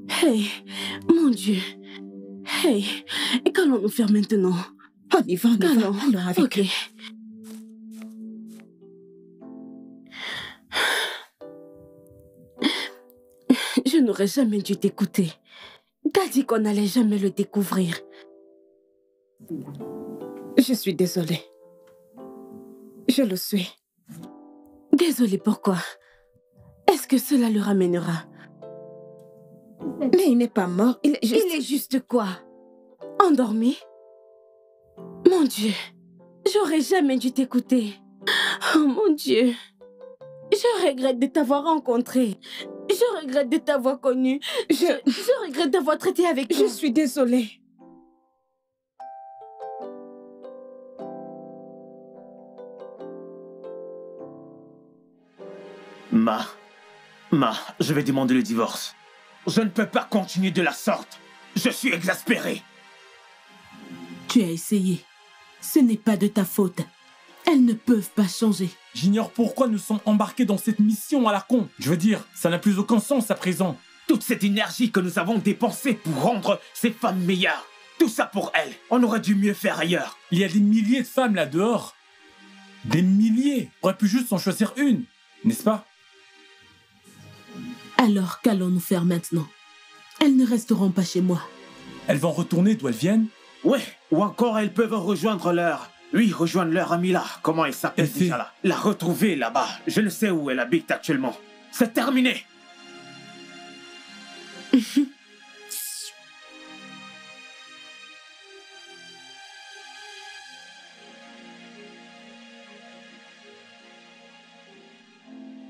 Hey, mon Dieu. Hey, qu'allons-nous faire maintenant? On y va, allons avec Ok. Je n'aurais jamais dû t'écouter. T'as dit qu'on n'allait jamais le découvrir. Je suis désolée. Je le suis. Désolée, pourquoi? Est-ce que cela le ramènera? Mais il n'est pas mort, il est juste... Il est juste quoi? Endormi? Mon Dieu, j'aurais jamais dû t'écouter. Oh mon Dieu, je regrette de t'avoir rencontré. Je regrette de t'avoir connu. Je regrette d'avoir traité avec toi. Je suis désolée. Ma, je vais demander le divorce. Je ne peux pas continuer de la sorte. Je suis exaspéré. Tu as essayé. Ce n'est pas de ta faute. Elles ne peuvent pas changer. J'ignore pourquoi nous sommes embarqués dans cette mission à la con. Je veux dire, ça n'a plus aucun sens à présent. Toute cette énergie que nous avons dépensée pour rendre ces femmes meilleures. Tout ça pour elles. On aurait dû mieux faire ailleurs. Il y a des milliers de femmes là dehors. Des milliers. On aurait pu juste en choisir une, n'est-ce pas? Alors qu'allons-nous faire maintenant? Elles ne resteront pas chez moi. Elles vont retourner d'où elles viennent? Ouais, ou encore elles peuvent rejoindre leur... Oui, rejoindre leur amie là. Comment elle s'appelle déjà là? La retrouver là-bas. Je ne sais où elle habite actuellement. C'est terminé.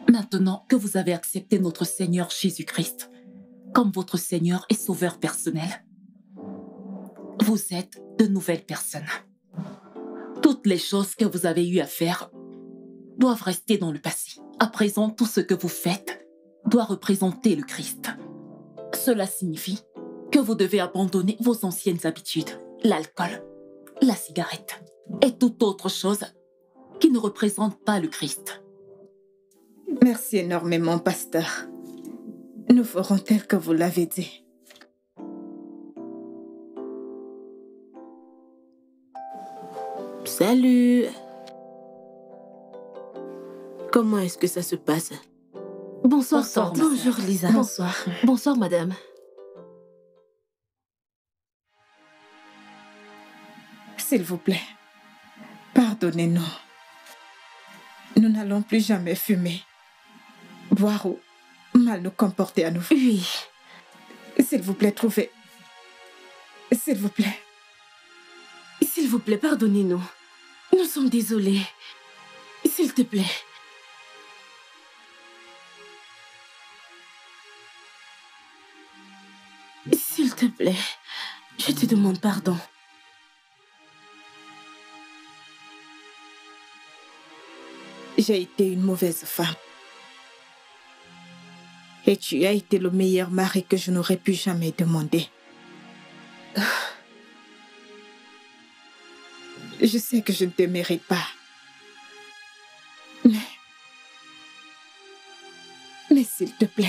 Maintenant que vous avez accepté notre Seigneur Jésus-Christ comme votre Seigneur et Sauveur personnel, vous êtes de nouvelles personnes. Toutes les choses que vous avez eu à faire doivent rester dans le passé. À présent, tout ce que vous faites doit représenter le Christ. Cela signifie que vous devez abandonner vos anciennes habitudes, l'alcool, la cigarette et toute autre chose qui ne représente pas le Christ. Merci énormément, pasteur. Nous ferons tel que vous l'avez dit. Salut. Comment est-ce que ça se passe? Bonsoir, Bonsoir, tante. Bonjour, Lisa. Bonsoir. Bonsoir, madame. S'il vous plaît, pardonnez-nous. Nous n'allons plus jamais fumer, boire ou mal nous comporter à nouveau. Oui. S'il vous plaît, trouvez... S'il vous plaît. S'il vous plaît, pardonnez-nous. Nous sommes désolés. S'il te plaît. S'il te plaît, je te demande pardon. J'ai été une mauvaise femme. Et tu as été le meilleur mari que je n'aurais pu jamais demander. Je sais que je ne te mérite pas. Mais s'il te plaît,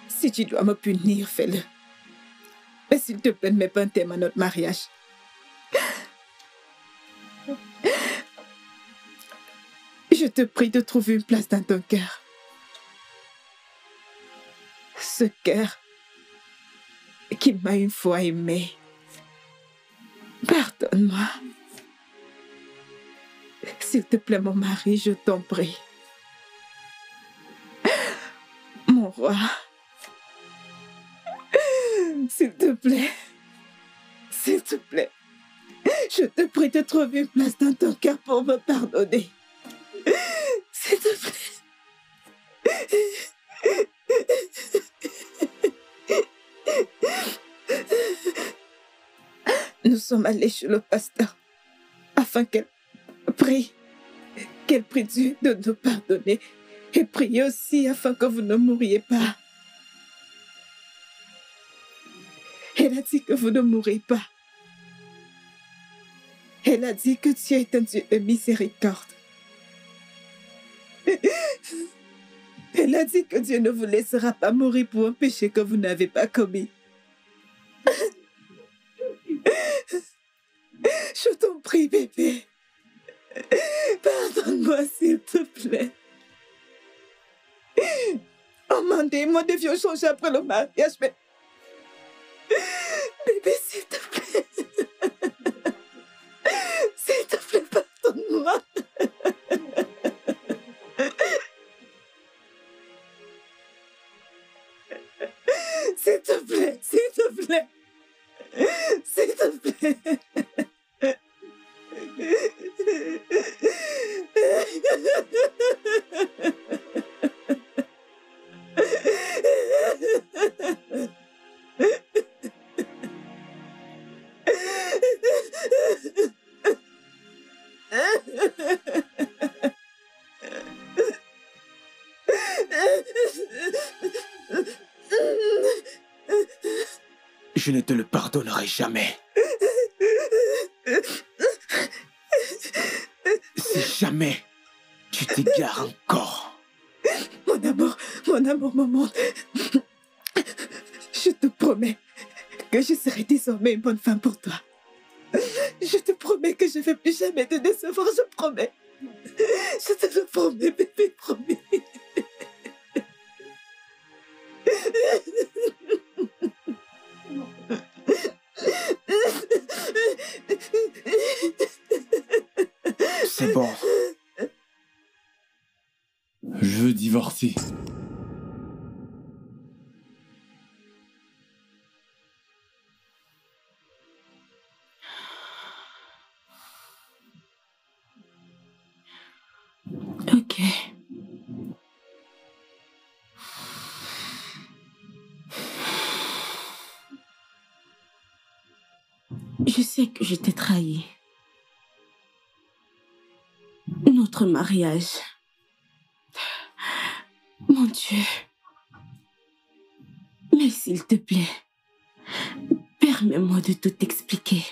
si tu dois me punir, fais-le. Mais s'il te plaît, ne mets pas un terme à notre mariage. Je te prie de trouver une place dans ton cœur. Ce cœur qui m'a une fois aimé. Pardonne-moi. S'il te plaît, mon mari, je t'en prie. Mon roi. S'il te plaît. S'il te plaît. Je te prie de trouver une place dans ton cœur pour me pardonner. S'il te plaît. Nous sommes allés chez le pasteur afin qu'elle prie Dieu de nous pardonner et priez aussi afin que vous ne mouriez pas. Elle a dit que vous ne mourrez pas. Elle a dit que Dieu est un Dieu de miséricorde. Elle a dit que Dieu ne vous laissera pas mourir pour un péché que vous n'avez pas commis. Je t'en prie, bébé. Pardonne-moi, s'il te plaît. Amanda et moi devions changer après le mariage, mais... Bébé, s'il te plaît. S'il te plaît, pardonne-moi. S'il te plaît, s'il te plaît. S'il te plaît. Je ne te le pardonnerai jamais. Si jamais tu t'égares encore. Mon Mon amour, mon monde. Je te promets que je serai désormais une bonne femme pour toi. Je te promets que je ne vais plus jamais te décevoir, je promets. Je te le promets, bébé, promis. C'est bon. Je veux divorcer. Ok. Je sais que je t'ai trahi. Notre mariage. Mon Dieu. Mais s'il te plaît, permets-moi de tout expliquer.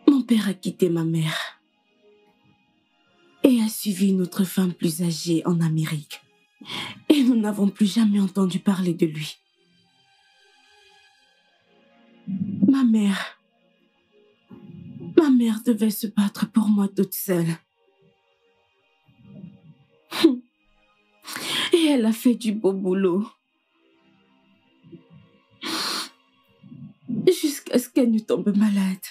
Mon père a quitté ma mère et a suivi une autre femme plus âgée en Amérique. Et nous n'avons plus jamais entendu parler de lui. Ma mère devait se battre pour moi toute seule. Et elle a fait du beau boulot. Jusqu'à ce qu'elle ne tombe malade.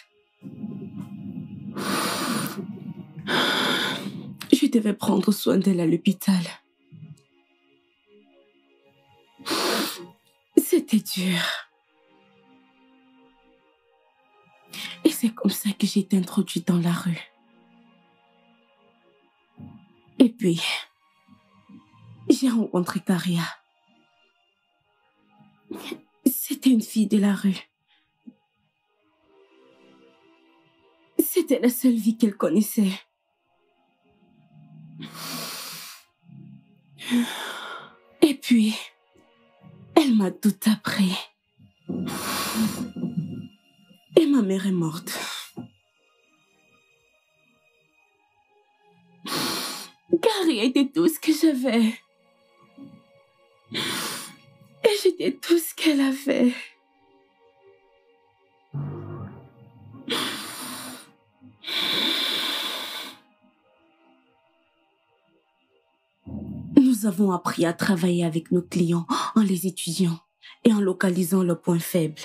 Je devais prendre soin d'elle à l'hôpital. C'était dur. Et c'est comme ça que j'ai été introduite dans la rue. Et puis, j'ai rencontré Karia. C'était une fille de la rue. C'était la seule vie qu'elle connaissait. Et puis, elle m'a tout appris. Et ma mère est morte. Karia était tout ce que j'avais. Et j'étais tout ce qu'elle avait. Nous avons appris à travailler avec nos clients en les étudiant et en localisant leurs points faibles.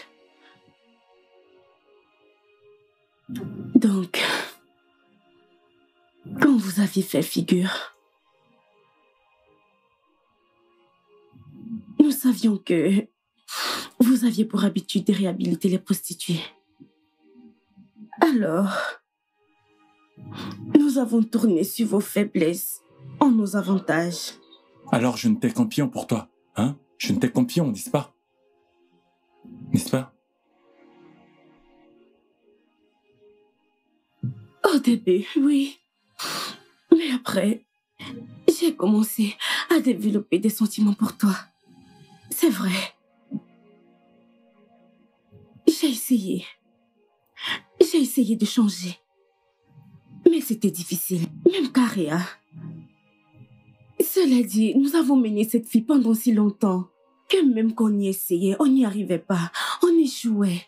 Donc, quand vous aviez fait figure, nous savions que vous aviez pour habitude de réhabiliter les prostituées. Alors, nous avons tourné sur vos faiblesses en nos avantages. Alors je ne t'ai qu'un pion pour toi, hein? Je ne t'ai qu'un pion, n'est-ce pas? N'est-ce pas? Au début, oui. Mais après, j'ai commencé à développer des sentiments pour toi. C'est vrai. J'ai essayé. J'ai essayé de changer. Mais c'était difficile. Même Karia. Cela dit, nous avons mené cette vie pendant si longtemps que même quand on y essayait, on n'y arrivait pas. On échouait.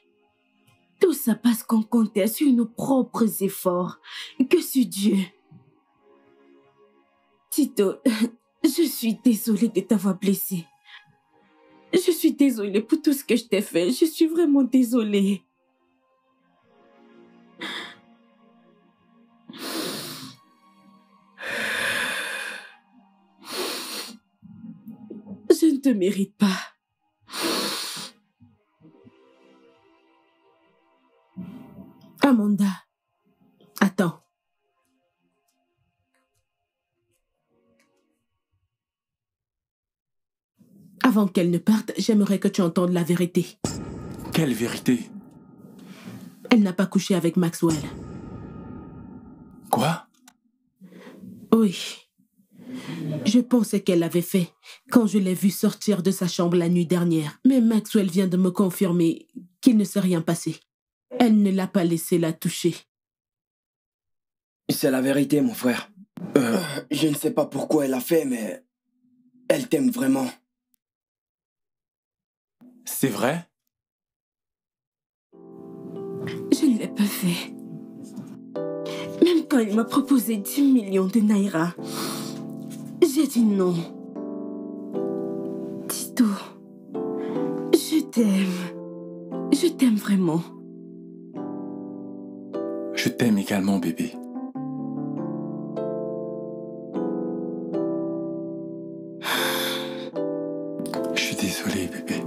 Tout ça parce qu'on comptait sur nos propres efforts que sur Dieu. Tito, je suis désolée de t'avoir blessé. Je suis désolée pour tout ce que je t'ai fait. Je suis vraiment désolée. Je ne te mérite pas. Amanda, attends. Avant qu'elle ne parte, j'aimerais que tu entendes la vérité. Quelle vérité? Elle n'a pas couché avec Maxwell. Quoi? Oui. Je pensais qu'elle l'avait fait quand je l'ai vue sortir de sa chambre la nuit dernière. Mais Maxwell vient de me confirmer qu'il ne s'est rien passé. Elle ne l'a pas laissé la toucher. C'est la vérité, mon frère. Je ne sais pas pourquoi elle l'a fait, mais elle t'aime vraiment. C'est vrai? Je ne l'ai pas fait. Même quand il m'a proposé 10 millions de naira, j'ai dit non. Tito, je t'aime. Je t'aime vraiment. Je t'aime également, bébé. Je suis désolé, bébé.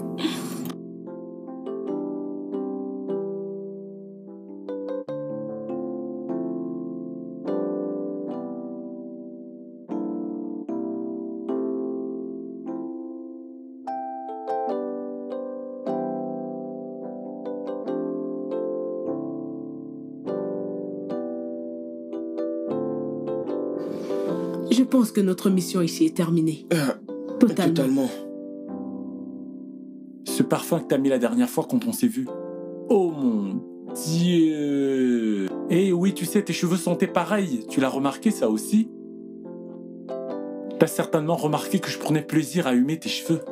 Je pense que notre mission ici est terminée. Totalement. Ce parfum que t'as mis la dernière fois quand on s'est vu. Oh mon Dieu! Eh oui, tu sais, tes cheveux sentaient pareil. Tu l'as remarqué, ça aussi? T'as certainement remarqué que je prenais plaisir à humer tes cheveux.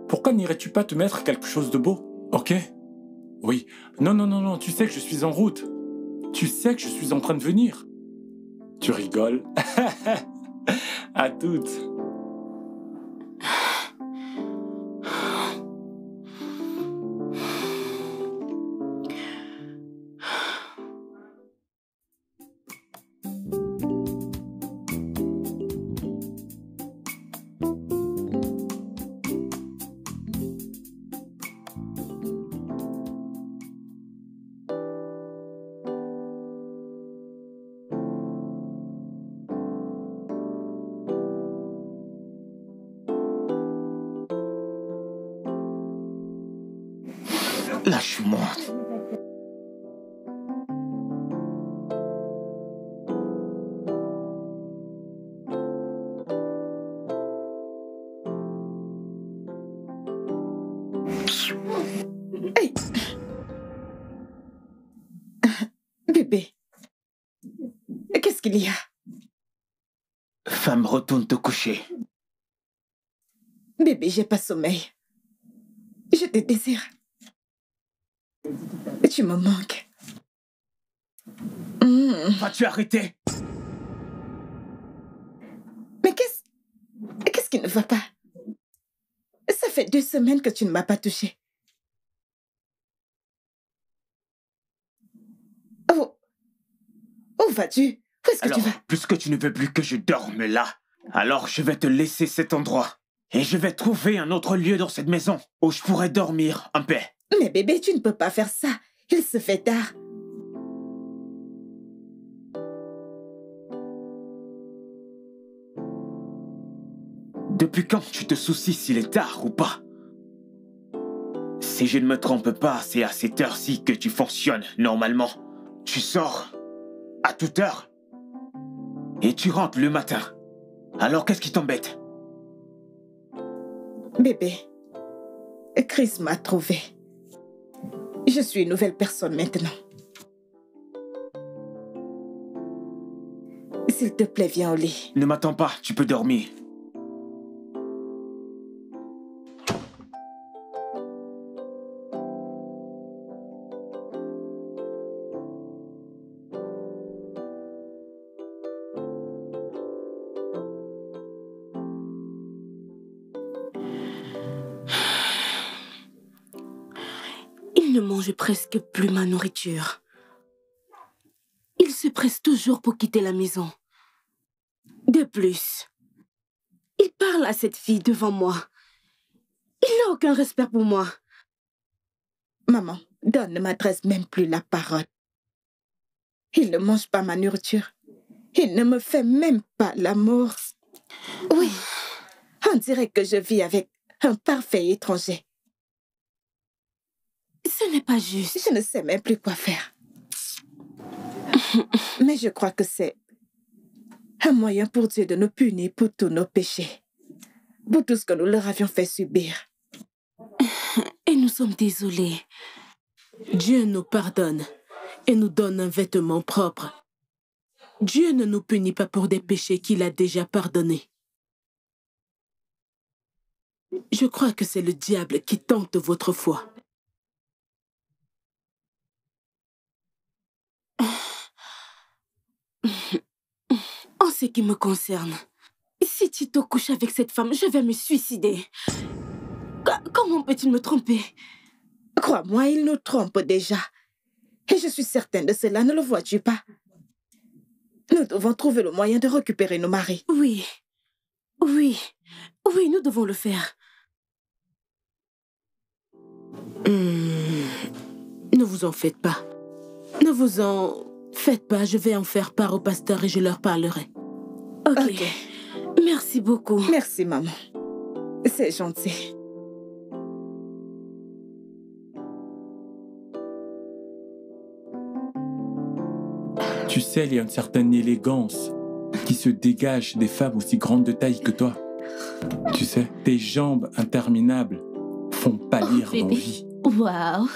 Pourquoi n'irais-tu pas te mettre quelque chose de beau? Ok? Oui. Non, tu sais que je suis en route. Tu sais que je suis en train de venir. Tu rigoles? À toutes. Lâche-moi. Hey. Bébé, qu'est-ce qu'il y a? Femme, retourne te coucher. Bébé, j'ai pas sommeil. Je te désire. Tu me manques. Vas-tu arrêter? Mais qu'est-ce qui ne va pas? Ça fait 2 semaines que tu ne m'as pas touché. Où vas-tu? Où est-ce que tu vas? Puisque tu ne veux plus que je dorme là, alors je vais te laisser cet endroit. Et je vais trouver un autre lieu dans cette maison où je pourrai dormir en paix. Mais bébé, tu ne peux pas faire ça. Il se fait tard. Depuis quand tu te soucies s'il est tard ou pas? Si je ne me trompe pas, c'est à cette heure-ci que tu fonctionnes normalement. Tu sors à toute heure et tu rentres le matin. Alors qu'est-ce qui t'embête? Bébé, Chris m'a trouvé. Je suis une nouvelle personne maintenant. S'il te plaît, viens au lit. Ne m'attends pas, tu peux dormir. Il ne mange presque plus ma nourriture. Il se presse toujours pour quitter la maison. De plus, il parle à cette fille devant moi. Il n'a aucun respect pour moi. Maman, Don ne m'adresse même plus la parole. Il ne mange pas ma nourriture. Il ne me fait même pas l'amour. Oui, on dirait que je vis avec un parfait étranger. Ce n'est pas juste. Je ne sais même plus quoi faire. Mais je crois que c'est un moyen pour Dieu de nous punir pour tous nos péchés. Pour tout ce que nous leur avions fait subir. Et nous sommes désolés. Dieu nous pardonne et nous donne un vêtement propre. Dieu ne nous punit pas pour des péchés qu'il a déjà pardonnés. Je crois que c'est le diable qui tente votre foi. En ce qui me concerne, si Tito couche avec cette femme, je vais me suicider. Comment peut-il me tromper? Crois-moi, il nous trompe déjà. Et je suis certaine de cela, ne le vois-tu pas? Nous devons trouver le moyen de récupérer nos maris. Oui, nous devons le faire. Ne vous en faites pas. Ne vous en faites pas, je vais en faire part au pasteur et je leur parlerai. Ok. Merci beaucoup. Merci, maman. C'est gentil. Tu sais, il y a une certaine élégance qui se dégage des femmes aussi grandes de taille que toi. Tu sais, tes jambes interminables font pâlir l'envie. Waouh!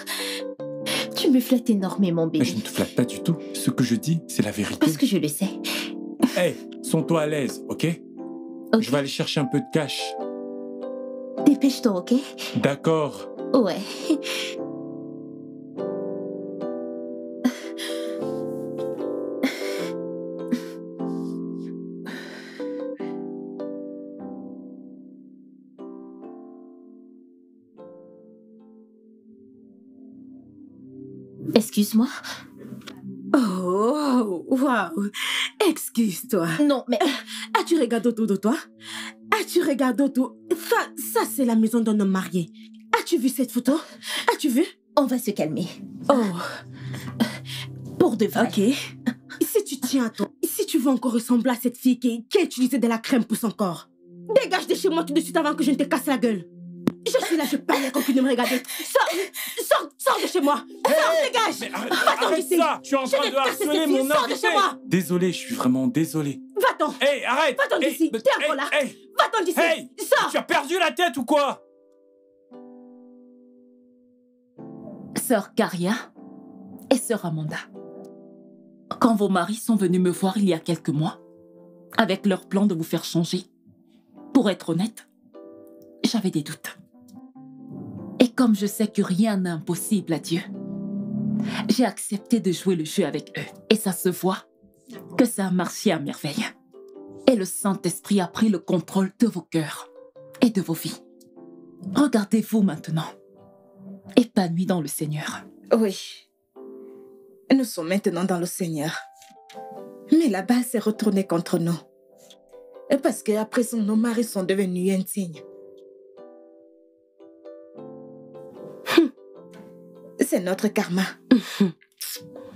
Tu me flattes énormément, bébé. Je ne te flatte pas du tout. Ce que je dis, c'est la vérité. Parce que je le sais. Hé, sens-toi à l'aise, ok? Je vais aller chercher un peu de cash. Dépêche-toi, ok? D'accord. Ouais. Excuse-moi. Oh, waouh. Excuse-toi. Non, mais... As-tu regardé autour de toi? As-tu regardé autour? Ça c'est la maison d'un homme marié. As-tu vu cette photo? As-tu vu? On va se calmer. Oh. Pour de vrai. Ok. Si tu tiens à toi, si tu veux encore ressembler à cette fille qui a utilisé de la crème pour son corps, dégage de chez moi tout de suite avant que je ne te casse la gueule. Je suis là, je parle à quelqu'un de me regarder. Sors de chez moi. Dégage. Mais arrête ça. Tu es en train de harceler mon invité. Désolé, je suis vraiment désolé. Va-t'en. Hé, arrête. Va-t'en d'ici. T'es encore là. Va-t'en d'ici. Hey, sors. Tu as perdu la tête ou quoi? Sœur Caria et sœur Amanda, quand vos maris sont venus me voir il y a quelques mois, avec leur plan de vous faire changer, pour être honnête, j'avais des doutes. Et comme je sais que rien n'est impossible à Dieu, j'ai accepté de jouer le jeu avec eux. Et ça se voit que ça a marché à merveille. Et le Saint-Esprit a pris le contrôle de vos cœurs et de vos vies. Regardez-vous maintenant, épanouis dans le Seigneur. Oui. Nous sommes maintenant dans le Seigneur. Mais là-bas, c'est retourné contre nous. Parce qu'à présent, nos maris sont devenus indignes. C'est notre karma.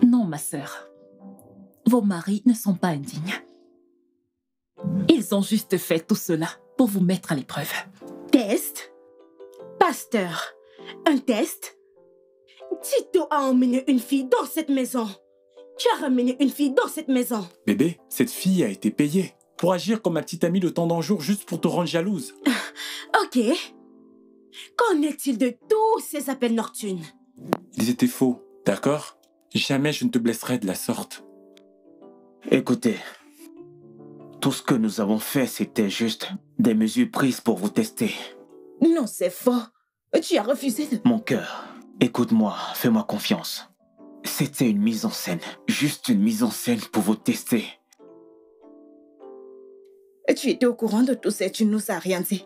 Non, ma sœur. Vos maris ne sont pas indignes. Ils ont juste fait tout cela pour vous mettre à l'épreuve. Test? Pasteur, un test? Tito a emmené une fille dans cette maison. Tu as ramené une fille dans cette maison. Bébé, cette fille a été payée pour agir comme ma petite amie le temps d'un jour juste pour te rendre jalouse. Ok. Qu'en est-il de tous ces appels nocturnes? Ils étaient faux, d'accord? Jamais je ne te blesserai de la sorte. Écoutez, tout ce que nous avons fait, c'était juste des mesures prises pour vous tester. Non, c'est faux. Tu as refusé de... Mon cœur, écoute-moi, fais-moi confiance. C'était une mise en scène, juste une mise en scène pour vous tester. Tu étais au courant de tout ça, tu ne nous as rien dit.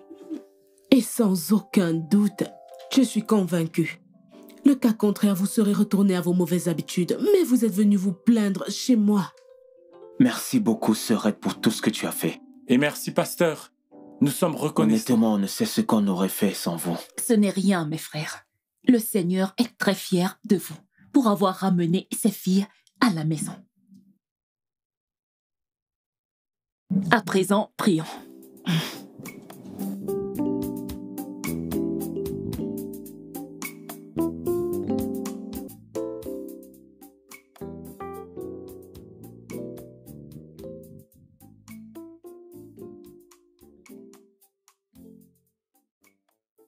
Et sans aucun doute, je suis convaincue. Le cas contraire, vous serez retourné à vos mauvaises habitudes, mais vous êtes venu vous plaindre chez moi. Merci beaucoup, sœurette, pour tout ce que tu as fait. Et merci, pasteur. Nous sommes reconnaissants. Honnêtement, on ne sait ce qu'on aurait fait sans vous. Ce n'est rien, mes frères. Le Seigneur est très fier de vous pour avoir ramené ses filles à la maison. À présent, prions.